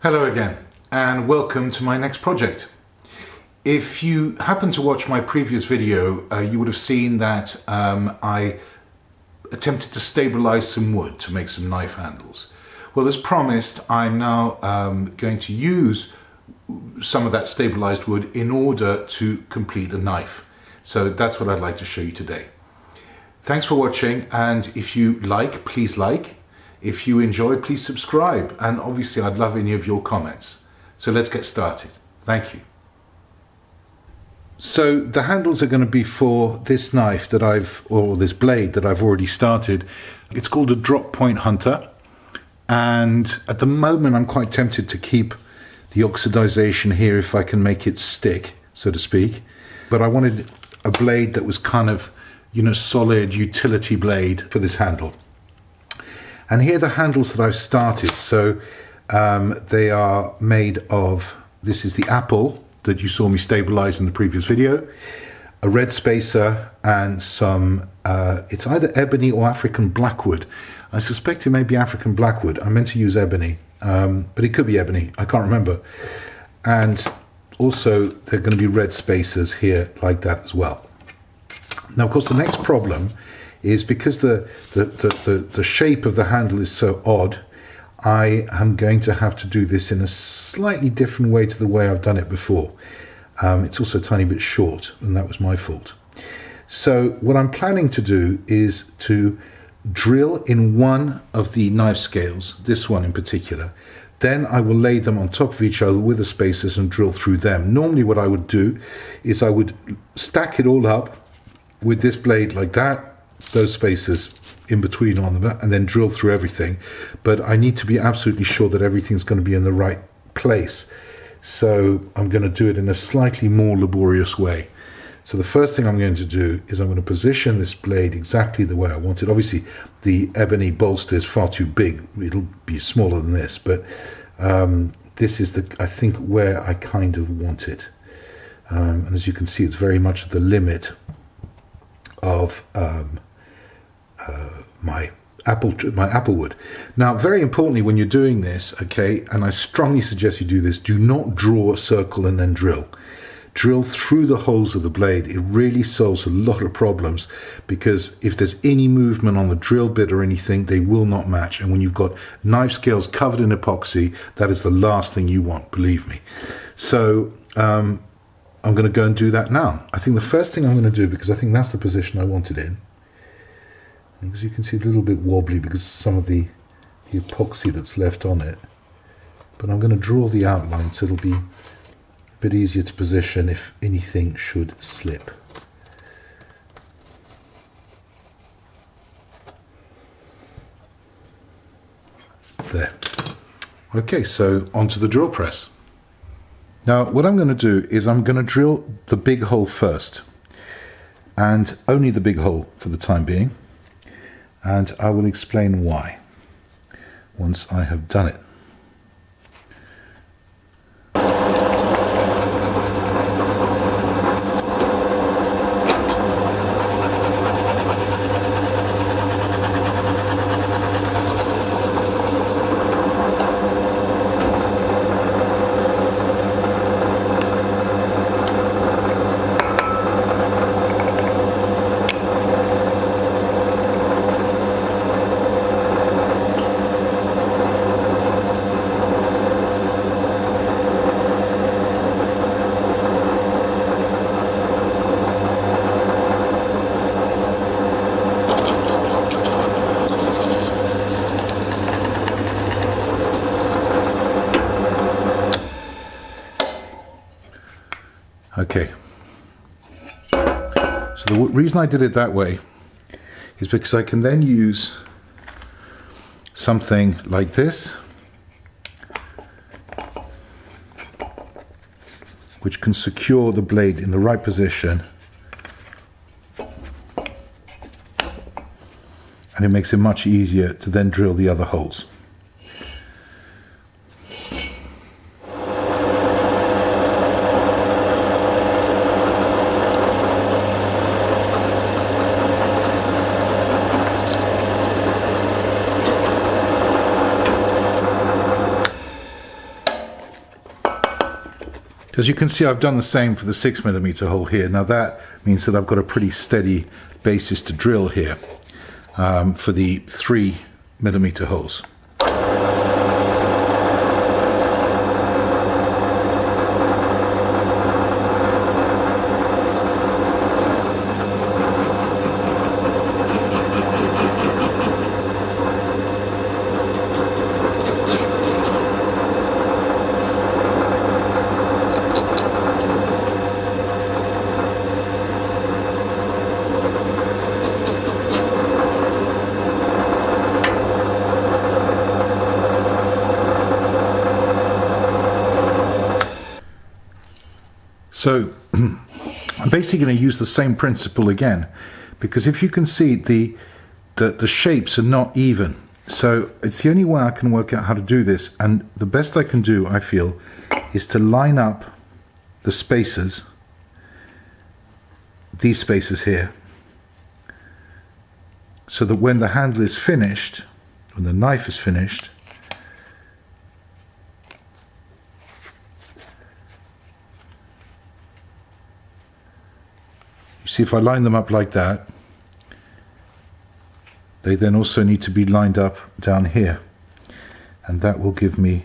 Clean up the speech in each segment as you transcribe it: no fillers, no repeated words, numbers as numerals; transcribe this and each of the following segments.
Hello again and welcome to my next project. If you happen to watch my previous video, you would have seen that I attempted to stabilize some wood to make some knife handles. Well, as promised, I'm now going to use some of that stabilized wood in order to complete a knife. So that's what I'd like to show you today. Thanks for watching, and if you like, please like. If you enjoy, please subscribe, and obviously I'd love any of your comments. So let's get started. Thank you. So the handles are going to be for this knife that or this blade that I've already started. It's called a drop point hunter, and at the moment I'm quite tempted to keep the oxidization here if I can make it stick, so to speak. But I wanted a blade that was kind of, solid utility blade for this handle. And here are the handles that I've started. So they are made of, this is the apple that you saw me stabilize in the previous video, a red spacer, and some, it's either ebony or African blackwood. I suspect it may be African blackwood. I meant to use ebony, but it could be ebony, I can't remember. And also there are going to be red spacers here like that as well. Now, of course, the next problem is because the shape of the handle is so odd, I am going to have to do this in a slightly different way to the way I've done it before. It's also a tiny bit short, and that was my fault. So what I'm planning to do is to drill in one of the knife scales, this one in particular. Then I will lay them on top of each other with the spacers and drill through them. Normally what I would do is I would stack it all up with this blade like that, those spacers in between on them, and then drill through everything. But I need to be absolutely sure that everything's going to be in the right place. So I'm going to do it in a slightly more laborious way. So the first thing I'm going to do is I'm going to position this blade exactly the way I want it. Obviously the ebony bolster is far too big. It'll be smaller than this, but this is I think where I kind of want it. And as you can see, it's very much at the limit of my apple wood. Now, very importantly, when you're doing this, okay, and I strongly suggest you do this, do not draw a circle and then drill. Drill through the holes of the blade. It really solves a lot of problems, because if there's any movement on the drill bit or anything, they will not match. And when you've got knife scales covered in epoxy, that is the last thing you want, believe me. So I'm going to go and do that now. I think the first thing I'm going to do, because I think that's the position I want it in, as you can see, a little bit wobbly because of some of the epoxy that's left on it, but I'm going to draw the outline so it'll be a bit easier to position if anything should slip. There. Okay, so onto the drill press. Now what I'm going to do is I'm going to drill the big hole first, and only the big hole for the time being, and I will explain why once I have done it. Okay, so the reason I did it that way is because I can then use something like this, which can secure the blade in the right position, and it makes it much easier to then drill the other holes. As you can see, I've done the same for the 6mm hole here. Now that means that I've got a pretty steady basis to drill here for the 3mm holes. So I'm basically going to use the same principle again, because if you can see the shapes are not even. So it's the only way I can work out how to do this, and the best I can do, I feel, is to line up the spaces, these spaces here, so that when the handle is finished, when the knife is finished, you see, if I line them up like that, they then also need to be lined up down here, and that will give me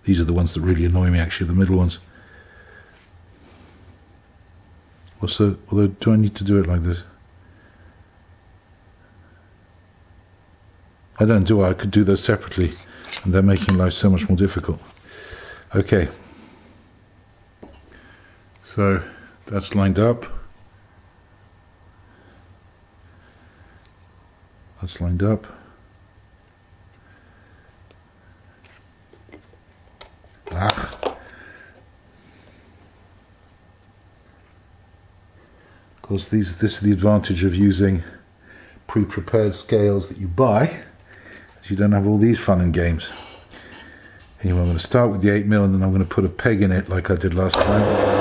these are the ones that really annoy me, actually, the middle ones. Also, although, do I need to do it like this? I don't, do I? I could do those separately, and they're making life so much more difficult. Okay. So, that's lined up. That's lined up. Ah. Of course, this is the advantage of using pre-prepared scales that you buy, as you don't have all these fun and games. Anyway, I'm going to start with the 8mm, and then I'm going to put a peg in it like I did last time.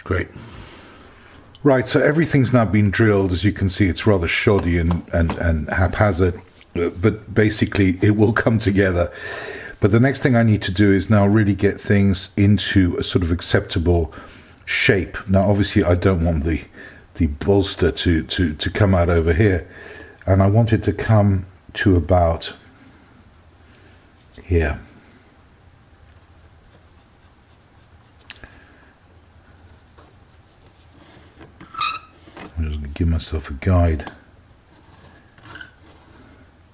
Great. Right, so everything's now been drilled. As you can see, it's rather shoddy and haphazard, but basically it will come together. But the next thing I need to do is now really get things into a sort of acceptable shape. Now, obviously, I don't want the bolster to come out over here, and I want it to come to about here. I'm just going to give myself a guide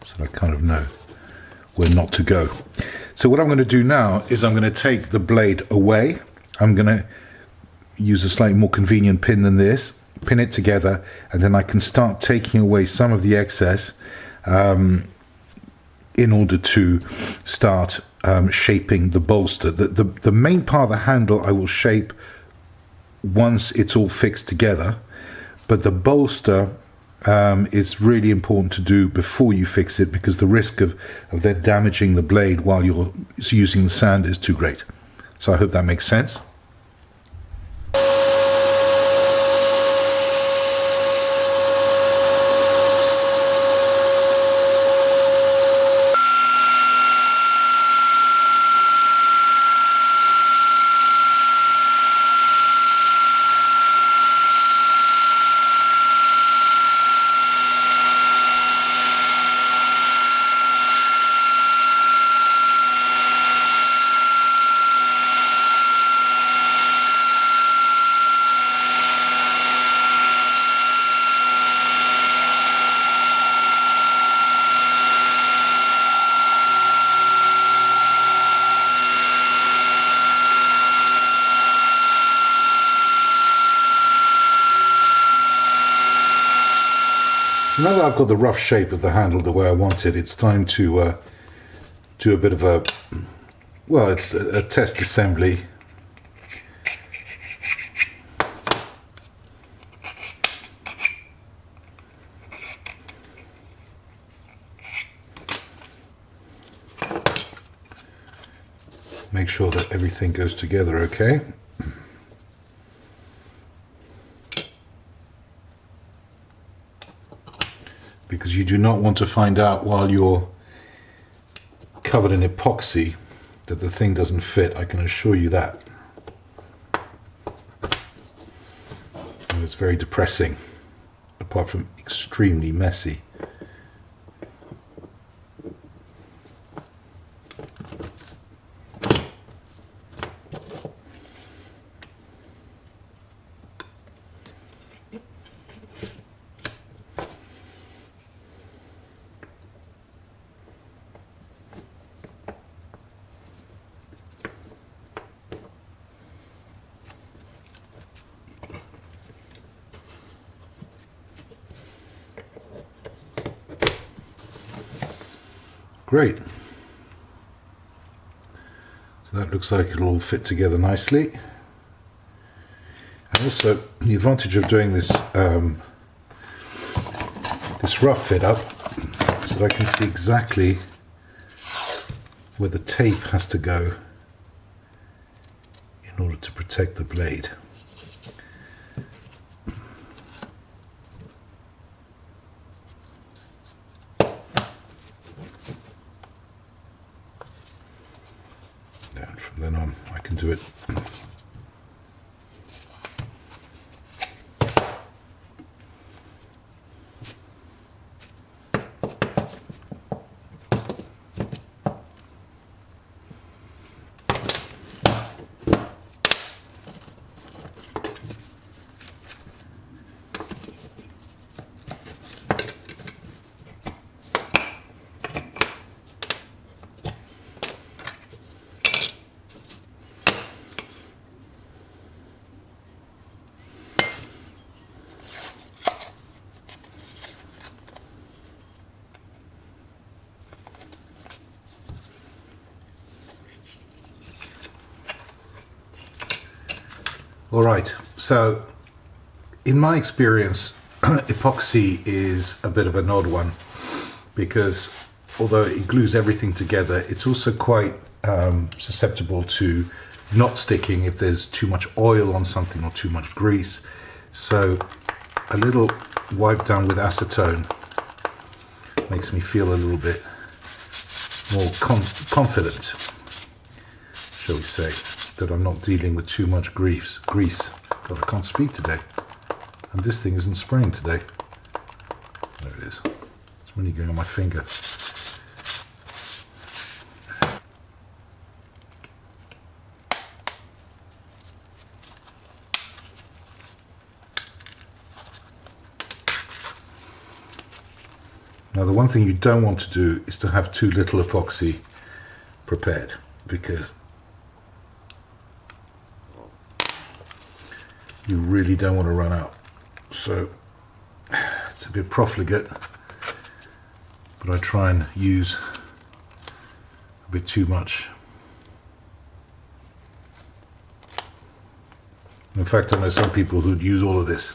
so I kind of know where not to go. So what I'm going to do now is I'm going to take the blade away. I'm going to use a slightly more convenient pin than this, pin it together, and then I can start taking away some of the excess in order to start shaping the bolster. The main part of the handle I will shape once it's all fixed together. But the bolster is really important to do before you fix it, because the risk of then damaging the blade while you're using the sand is too great. So I hope that makes sense. Now that I've got the rough shape of the handle the way I want it, it's time to do a bit of a, well, it's a test assembly. Make sure that everything goes together okay. Because you do not want to find out while you're covered in epoxy that the thing doesn't fit, I can assure you that. And it's very depressing, apart from extremely messy. Great. So that looks like it'll all fit together nicely. And also, the advantage of doing this this rough fit up is that I can see exactly where the tape has to go in order to protect the blade. From then on, I can do it. All right, so in my experience, epoxy is a bit of an odd one because although it glues everything together, it's also quite susceptible to not sticking if there's too much oil on something or too much grease. So a little wipe down with acetone makes me feel a little bit more confident, shall we say, that I'm not dealing with too much grease. God, I can't speak today. And this thing isn't spraying today. There it is. It's really going on my finger. Now the one thing you don't want to do is to have too little epoxy prepared, because you really don't want to run out. So it's a bit profligate, but I try and use a bit too much. In fact, I know some people who'd use all of this.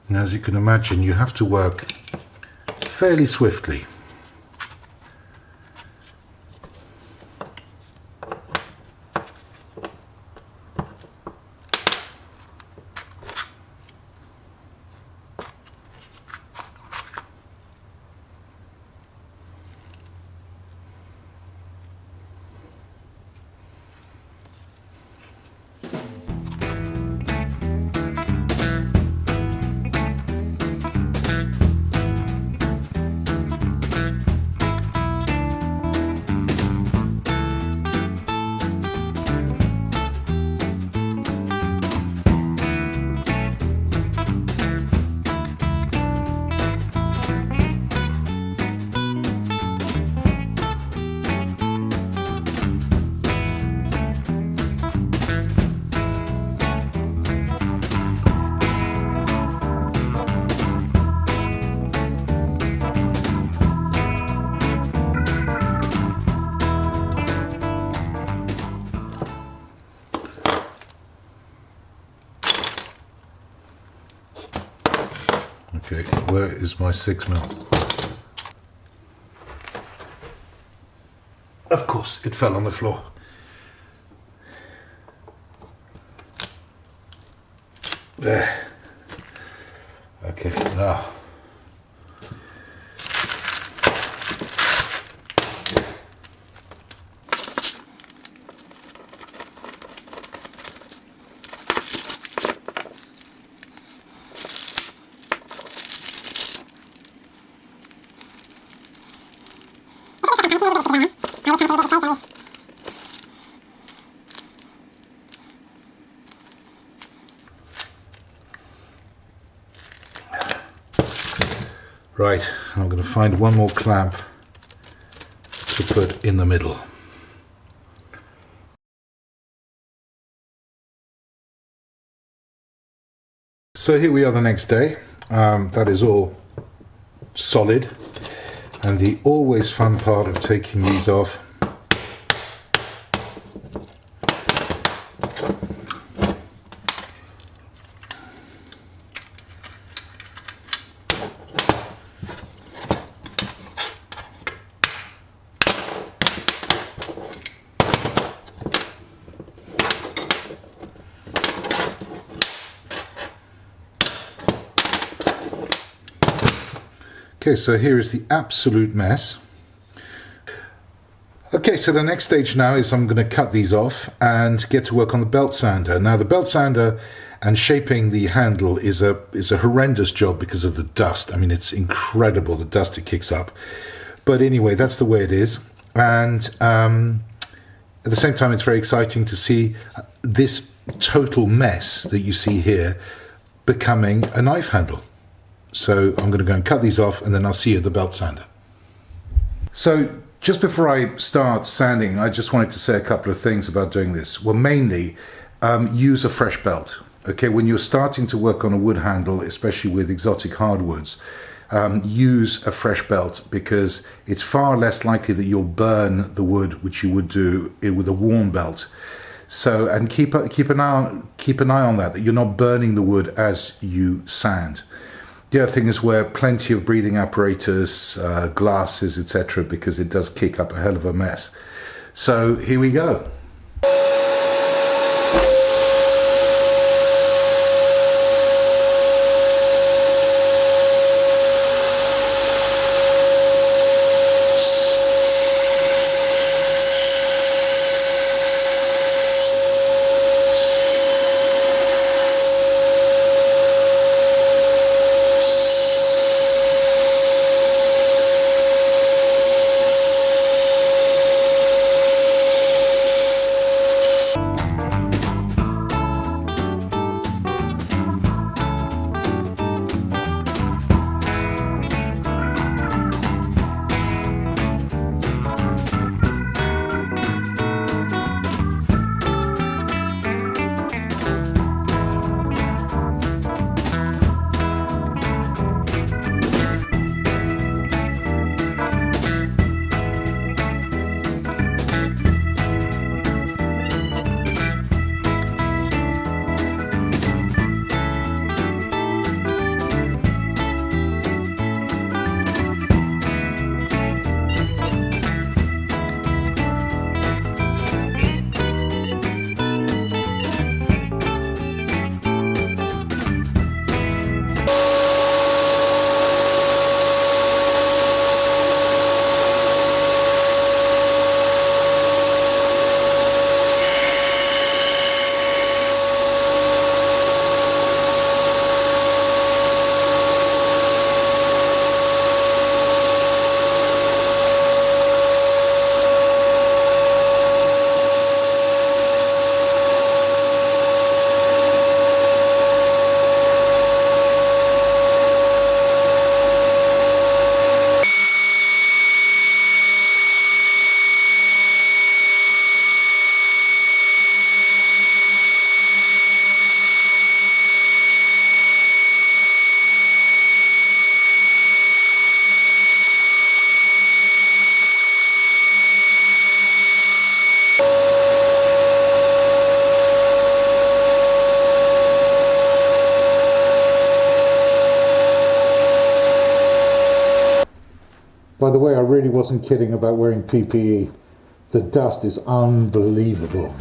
Now, as you can imagine, you have to work fairly swiftly. Okay, where is my 6mm? Of course, it fell on the floor. There. Okay, now. Right, I'm going to find one more clamp to put in the middle. So here we are the next day. That is all solid, and the always fun part of taking these off Okay, so here is the absolute mess. Okay, so the next stage now is I'm going to cut these off and get to work on the belt sander. Now the belt sander and shaping the handle is a horrendous job because of the dust. I mean, it's incredible the dust it kicks up. But anyway, that's the way it is. And at the same time, it's very exciting to see this total mess that you see here becoming a knife handle. So I'm going to go and cut these off, and then I'll see you at the belt sander. So just before I start sanding, I just wanted to say a couple of things about doing this. Well, mainly, use a fresh belt. Okay, when you're starting to work on a wood handle, especially with exotic hardwoods, use a fresh belt, because it's far less likely that you'll burn the wood, which you would do with a warm belt. So, and keep an eye on that you're not burning the wood as you sand. The other thing is wear plenty of breathing apparatus, glasses, etc., because it does kick up a hell of a mess. So here we go. By the way, I really wasn't kidding about wearing PPE. The dust is unbelievable.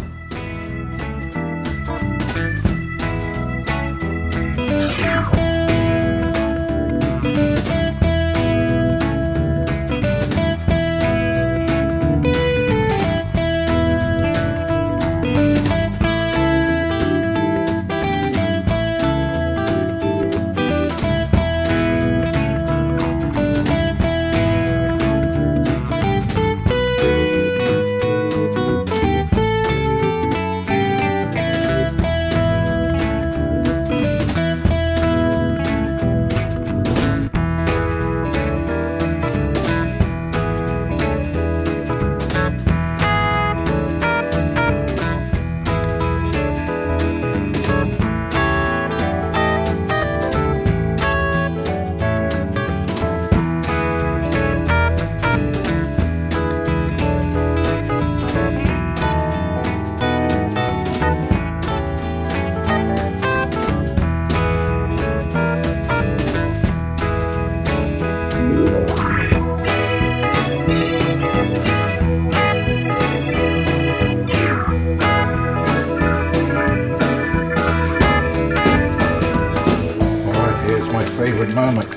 Favourite moment.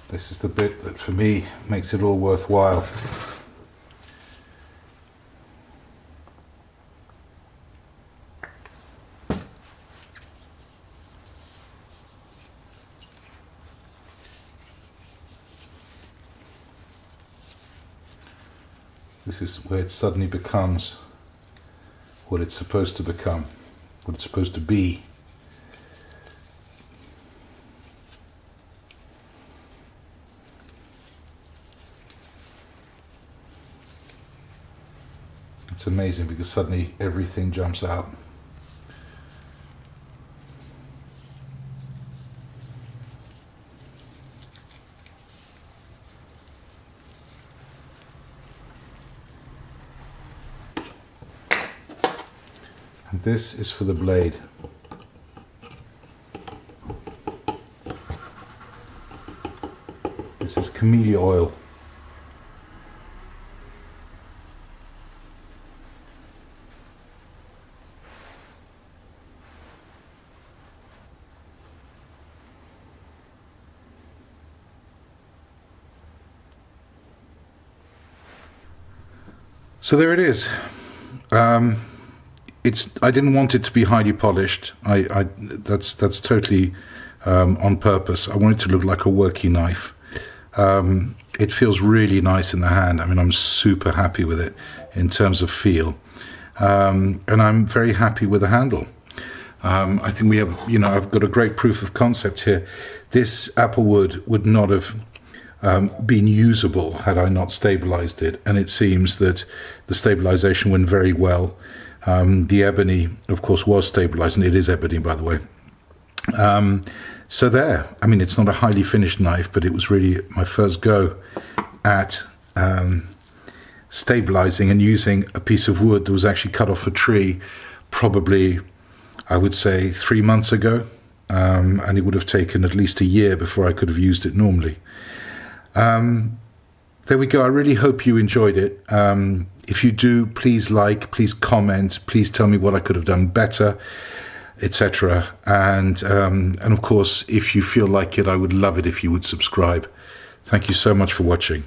This is the bit that for me makes it all worthwhile. This is where it suddenly becomes what it's supposed to become, what it's supposed to be. It's amazing because suddenly everything jumps out. And this is for the blade. This is camellia oil. So there it is. I didn't want it to be highly polished. That's totally on purpose. I want it to look like a working knife. It feels really nice in the hand. I mean, I'm super happy with it in terms of feel, and I'm very happy with the handle. I think we have, I've got a great proof of concept here. This apple wood would not have been usable had I not stabilized it, and it seems that the stabilization went very well. The ebony, of course, was stabilized, and it is ebony, by the way. So there, I mean, it's not a highly finished knife, but it was really my first go at stabilizing and using a piece of wood that was actually cut off a tree, probably, I would say, 3 months ago, and it would have taken at least a year before I could have used it normally. There we go. I really hope you enjoyed it. If you do, please like, please comment, please tell me what I could have done better, etc. And of course, if you feel like it, I would love it if you would subscribe. Thank you so much for watching.